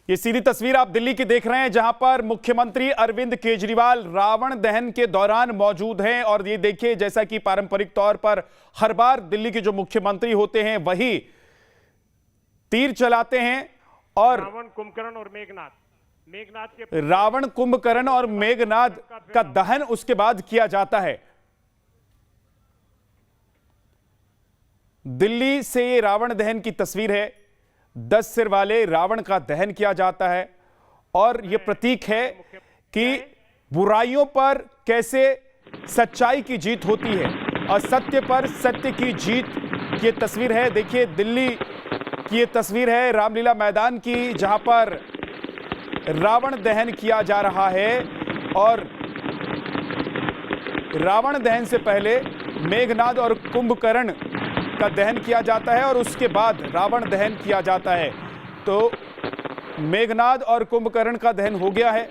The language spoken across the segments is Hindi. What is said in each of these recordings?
ये सीधी तस्वीर आप दिल्ली की देख रहे हैं, जहां पर मुख्यमंत्री अरविंद केजरीवाल रावण दहन के दौरान मौजूद हैं। और ये देखिए, जैसा कि पारंपरिक तौर पर हर बार दिल्ली के जो मुख्यमंत्री होते हैं वही तीर चलाते हैं और रावण, कुंभकर्ण और मेघनाद रावण, कुंभकर्ण और मेघनाद का दहन उसके बाद किया जाता है। दिल्ली से ये रावण दहन की तस्वीर है। 10 सिर वाले रावण का दहन किया जाता है और यह प्रतीक है कि बुराइयों पर कैसे सच्चाई की जीत होती है, असत्य पर सत्य की जीत। ये तस्वीर है, देखिए दिल्ली की ये तस्वीर है रामलीला मैदान की, जहां पर रावण दहन किया जा रहा है। और रावण दहन से पहले मेघनाद और कुंभकर्ण का दहन किया जाता है और उसके बाद रावण दहन किया जाता है। तो मेघनाद और कुंभकर्ण का दहन हो गया है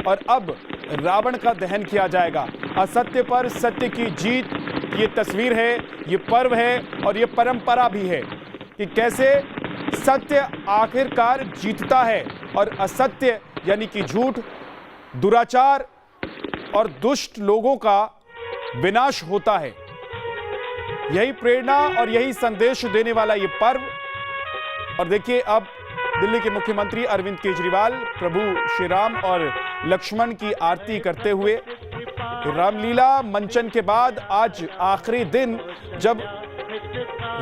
और अब रावण का दहन किया जाएगा। असत्य पर सत्य की जीत, ये तस्वीर है, ये पर्व है और ये परंपरा भी है कि कैसे सत्य आखिरकार जीतता है और असत्य यानी कि झूठ, दुराचार और दुष्ट लोगों का विनाश होता है। यही प्रेरणा और यही संदेश देने वाला ये पर्व। और देखिए, अब दिल्ली के मुख्यमंत्री अरविंद केजरीवाल प्रभु श्री राम और लक्ष्मण की आरती करते हुए रामलीला मंचन के बाद आज आखिरी दिन जब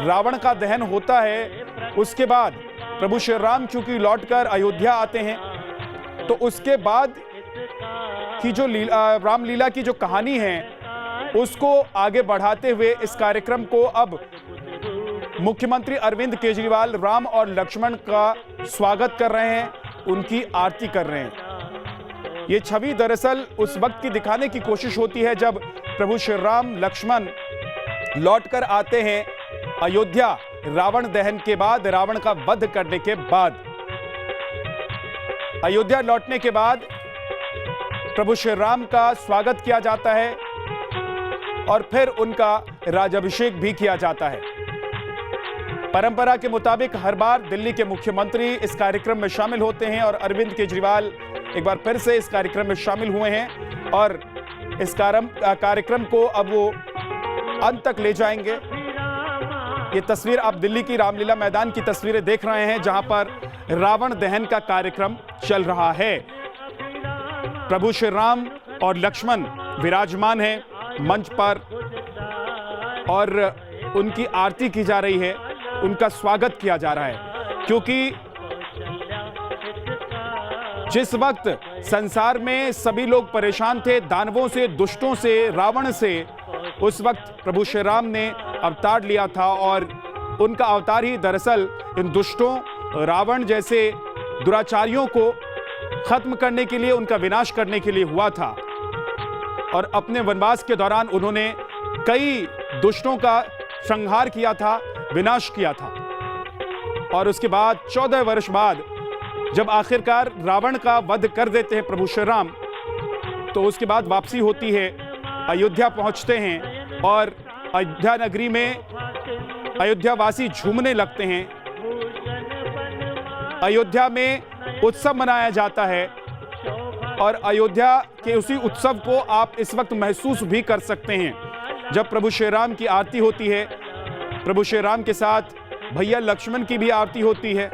रावण का दहन होता है, उसके बाद प्रभु श्री राम चूंकि लौटकर अयोध्या आते हैं, तो उसके बाद की जो रामलीला की जो कहानी है उसको आगे बढ़ाते हुए इस कार्यक्रम को अब मुख्यमंत्री अरविंद केजरीवाल राम और लक्ष्मण का स्वागत कर रहे हैं, उनकी आरती कर रहे हैं। ये छवि दरअसल उस वक्त की दिखाने की कोशिश होती है जब प्रभु श्री राम लक्ष्मण लौटकर आते हैं अयोध्या रावण दहन के बाद, रावण का वध करने के बाद। अयोध्या लौटने के बाद प्रभु श्री राम का स्वागत किया जाता है और फिर उनका राजाभिषेक भी किया जाता है। परंपरा के मुताबिक हर बार दिल्ली के मुख्यमंत्री इस कार्यक्रम में शामिल होते हैं और अरविंद केजरीवाल एक बार फिर से इस कार्यक्रम में शामिल हुए हैं और इस कार्यक्रम को अब वो अंत तक ले जाएंगे। ये तस्वीर आप दिल्ली की रामलीला मैदान की तस्वीरें देख रहे हैं, जहां पर रावण दहन का कार्यक्रम चल रहा है। प्रभु श्री राम और लक्ष्मण विराजमान हैं मंच पर और उनकी आरती की जा रही है, उनका स्वागत किया जा रहा है। क्योंकि जिस वक्त संसार में सभी लोग परेशान थे दानवों से, दुष्टों से, रावण से, उस वक्त प्रभु श्री राम ने अवतार लिया था और उनका अवतार ही दरअसल इन दुष्टों, रावण जैसे दुराचारियों को खत्म करने के लिए, उनका विनाश करने के लिए हुआ था। और अपने वनवास के दौरान उन्होंने कई दुष्टों का संहार किया था, विनाश किया था। और उसके बाद 14 वर्ष बाद जब आखिरकार रावण का वध कर देते हैं प्रभु श्री राम, तो उसके बाद वापसी होती है, अयोध्या पहुंचते हैं और अयोध्या नगरी में अयोध्यावासी झूमने लगते हैं। अयोध्या में उत्सव मनाया जाता है और अयोध्या के उसी उत्सव को आप इस वक्त महसूस भी कर सकते हैं जब प्रभु श्री राम की आरती होती है। प्रभु श्री राम के साथ भैया लक्ष्मण की भी आरती होती है,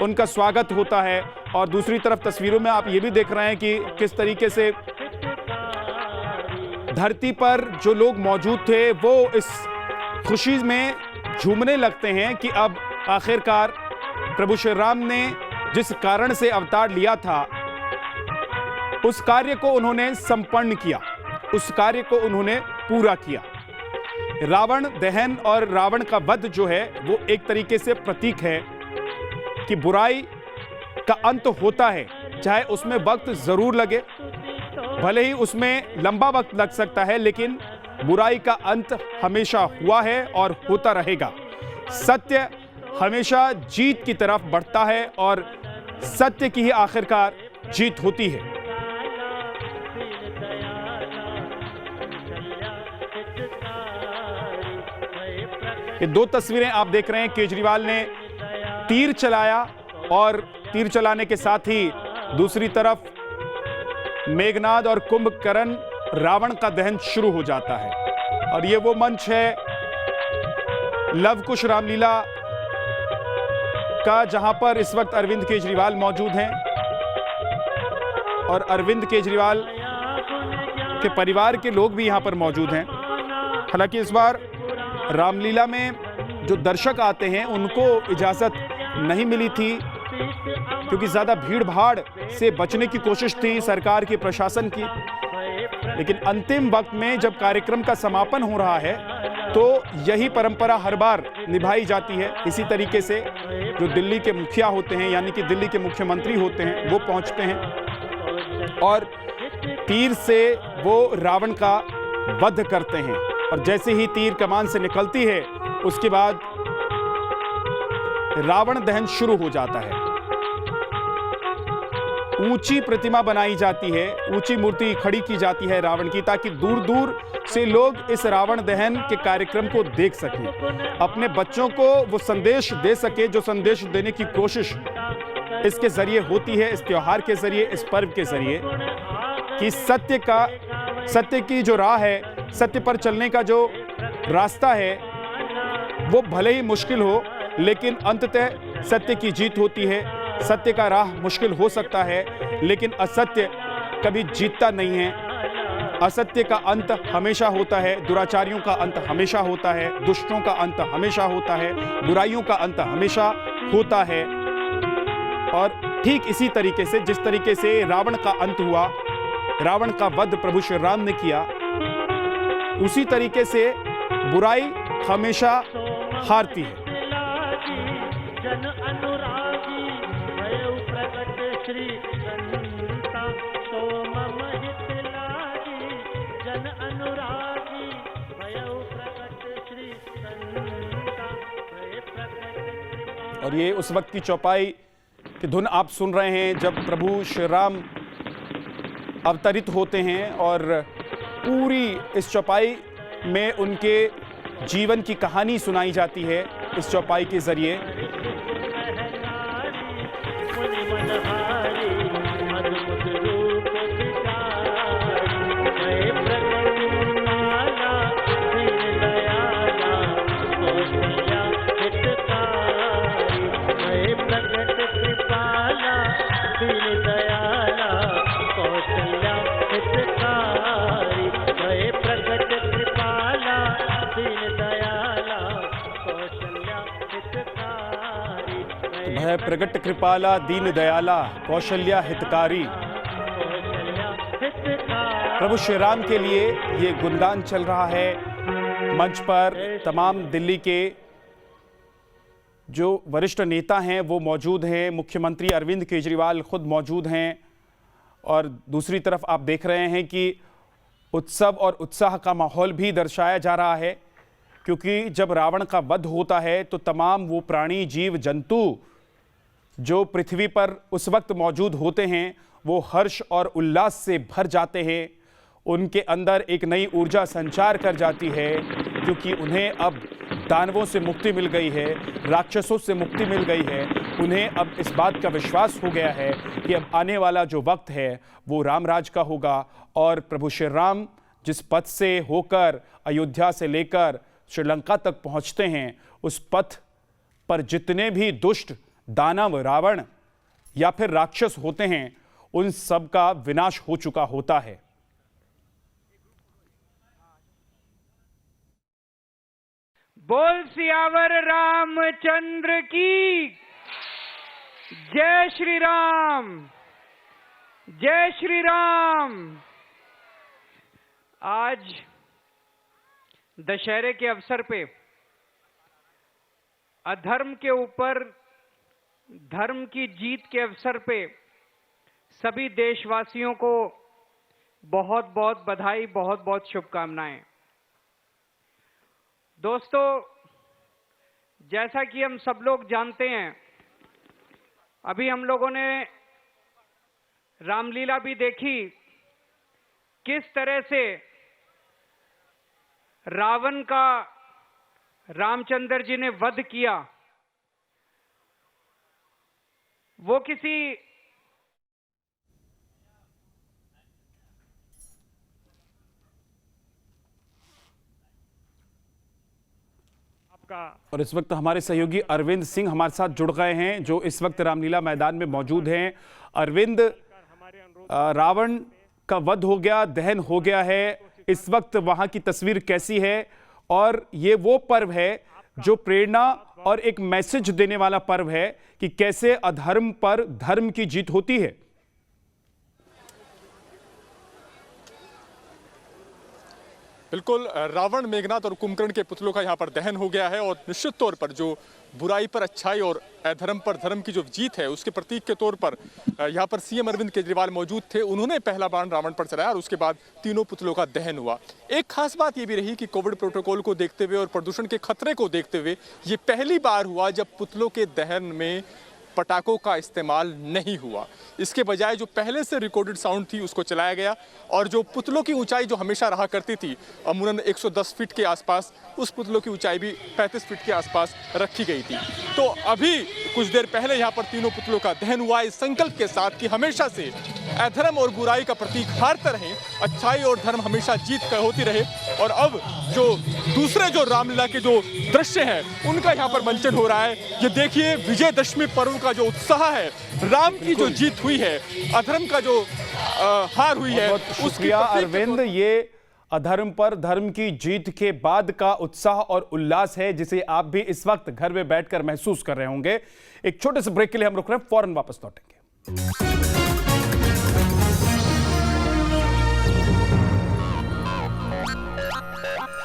उनका स्वागत होता है। और दूसरी तरफ तस्वीरों में आप ये भी देख रहे हैं कि किस तरीके से धरती पर जो लोग मौजूद थे वो इस खुशी में झूमने लगते हैं कि अब आखिरकार प्रभु श्री राम ने जिस कारण से अवतार लिया था उस कार्य को उन्होंने संपन्न किया, उस कार्य को उन्होंने पूरा किया। रावण दहन और रावण का वध जो है वो एक तरीके से प्रतीक है कि बुराई का अंत होता है, चाहे उसमें वक्त जरूर लगे, भले ही उसमें लंबा वक्त लग सकता है, लेकिन बुराई का अंत हमेशा हुआ है और होता रहेगा। सत्य हमेशा जीत की तरफ बढ़ता है और सत्य की ही आखिरकार जीत होती है। ये दो तस्वीरें आप देख रहे हैं, केजरीवाल ने तीर चलाया और तीर चलाने के साथ ही दूसरी तरफ मेघनाद और कुंभकर्ण रावण का दहन शुरू हो जाता है। और ये वो मंच है लव कुश रामलीला का, जहां पर इस वक्त अरविंद केजरीवाल मौजूद हैं और अरविंद केजरीवाल के परिवार के लोग भी यहां पर मौजूद हैं। हालांकि इस बार रामलीला में जो दर्शक आते हैं उनको इजाजत नहीं मिली थी, क्योंकि ज्यादा भीड़ भाड़ से बचने की कोशिश थी सरकार की, प्रशासन की। लेकिन अंतिम वक्त में जब कार्यक्रम का समापन हो रहा है तो यही परंपरा हर बार निभाई जाती है। इसी तरीके से जो दिल्ली के मुखिया होते हैं, यानी कि दिल्ली के मुख्यमंत्री होते हैं, वो पहुंचते हैं और तीर से वो रावण का वध करते हैं। और जैसे ही तीर कमान से निकलती है उसके बाद रावण दहन शुरू हो जाता है। ऊंची प्रतिमा बनाई जाती है, ऊंची मूर्ति खड़ी की जाती है रावण की, ताकि दूर दूर से लोग इस रावण दहन के कार्यक्रम को देख सकें, अपने बच्चों को वो संदेश दे सके जो संदेश देने की कोशिश इसके जरिए होती है, इस त्योहार के जरिए, इस पर्व के जरिए, कि सत्य की जो राह है, सत्य पर चलने का जो रास्ता है वो भले ही मुश्किल हो, लेकिन अंततः सत्य की जीत होती है। सत्य का राह मुश्किल हो सकता है, लेकिन असत्य कभी जीतता नहीं है। असत्य का अंत हमेशा होता है, दुराचारियों का अंत हमेशा होता है, दुष्टों का अंत हमेशा होता है, बुराइयों का अंत हमेशा होता है। और ठीक इसी तरीके से, जिस तरीके से रावण का अंत हुआ, रावण का वध प्रभु श्री राम ने किया, उसी तरीके से बुराई हमेशा हारती है। और ये उस वक्त की चौपाई की धुन आप सुन रहे हैं जब प्रभु श्री राम अवतरित होते हैं, और पूरी इस चौपाई में उनके जीवन की कहानी सुनाई जाती है इस चौपाई के जरिए। भय प्रगट कृपाला दीन दयाला कौशल्या हितकारी। प्रभु श्री राम के लिए ये गुणगान चल रहा है। मंच पर तमाम दिल्ली के जो वरिष्ठ नेता हैं वो मौजूद हैं, मुख्यमंत्री अरविंद केजरीवाल खुद मौजूद हैं, और दूसरी तरफ आप देख रहे हैं कि उत्सव और उत्साह का माहौल भी दर्शाया जा रहा है, क्योंकि जब रावण का वध होता है तो तमाम वो प्राणी, जीव, जंतु जो पृथ्वी पर उस वक्त मौजूद होते हैं वो हर्ष और उल्लास से भर जाते हैं। उनके अंदर एक नई ऊर्जा संचार कर जाती है, क्योंकि उन्हें अब दानवों से मुक्ति मिल गई है, राक्षसों से मुक्ति मिल गई है। उन्हें अब इस बात का विश्वास हो गया है कि अब आने वाला जो वक्त है वो रामराज का होगा, और प्रभु श्री राम जिस पथ से होकर अयोध्या से लेकर श्रीलंका तक पहुंचते हैं, उस पथ पर जितने भी दुष्ट, दानव, रावण या फिर राक्षस होते हैं, उन सब का विनाश हो चुका होता है। बोल सियावर रामचंद्र की जय श्री राम, जय श्री राम। आज दशहरे के अवसर पे अधर्म के ऊपर धर्म की जीत के अवसर पे सभी देशवासियों को बहुत बहुत बधाई, बहुत बहुत शुभकामनाएं। दोस्तों, जैसा कि हम सब लोग जानते हैं, अभी हम लोगों ने रामलीला भी देखी, किस तरह से रावण का रामचंद्र जी ने वध किया। वो किसी आपका और इस वक्त हमारे सहयोगी अरविंद सिंह हमारे साथ जुड़ गए हैं, जो इस वक्त रामलीला मैदान में मौजूद हैं। अरविंद, रावण का वध हो गया, दहन हो गया है, इस वक्त वहां की तस्वीर कैसी है? और ये वो पर्व है जो प्रेरणा और एक मैसेज देने वाला पर्व है कि कैसे अधर्म पर धर्म की जीत होती है। बिल्कुल, रावण, मेघनाद और कुंभकर्ण के पुतलों का यहाँ पर दहन हो गया है और निश्चित तौर पर जो बुराई पर अच्छाई और अधर्म पर धर्म की जो जीत है उसके प्रतीक के तौर पर यहाँ पर सीएम अरविंद केजरीवाल मौजूद थे। उन्होंने पहला बाण रावण पर चलाया और उसके बाद तीनों पुतलों का दहन हुआ। एक खास बात ये भी रही कि कोविड प्रोटोकॉल को देखते हुए और प्रदूषण के खतरे को देखते हुए ये पहली बार हुआ जब पुतलों के दहन में पटाखों का इस्तेमाल नहीं हुआ। इसके बजाय जो पहले से रिकॉर्डेड साउंड थी उसको चलाया गया और जो पुतलों की ऊंचाई जो हमेशा रहा करती थी अमूमन 110 फीट के आसपास, उस पुतलों की ऊंचाई भी 35 फीट के आसपास रखी गई थी। तो अभी कुछ देर पहले यहाँ पर तीनों पुतलों का दहन हुआ इस संकल्प के साथ कि हमेशा से अधर्म और बुराई का प्रतीक हारते रहे, अच्छाई और धर्म हमेशा जीत होती रहे। और अब जो दूसरे जो रामलीला के जो दृश्य हैं उनका यहाँ पर मंचन हो रहा है। ये देखिए, विजयदशमी पर्व का जो उत्साह है, राम की जो जीत हुई है, अधर्म का जो हार हुई है, बहुत शुक्रिया अरविंद। ये अधर्म पर धर्म की जीत के बाद का उत्साह और उल्लास है जिसे आप भी इस वक्त घर में बैठकर महसूस कर रहे होंगे। एक छोटे से ब्रेक के लिए हम रुक रहे हैं, फौरन वापस लौटेंगे।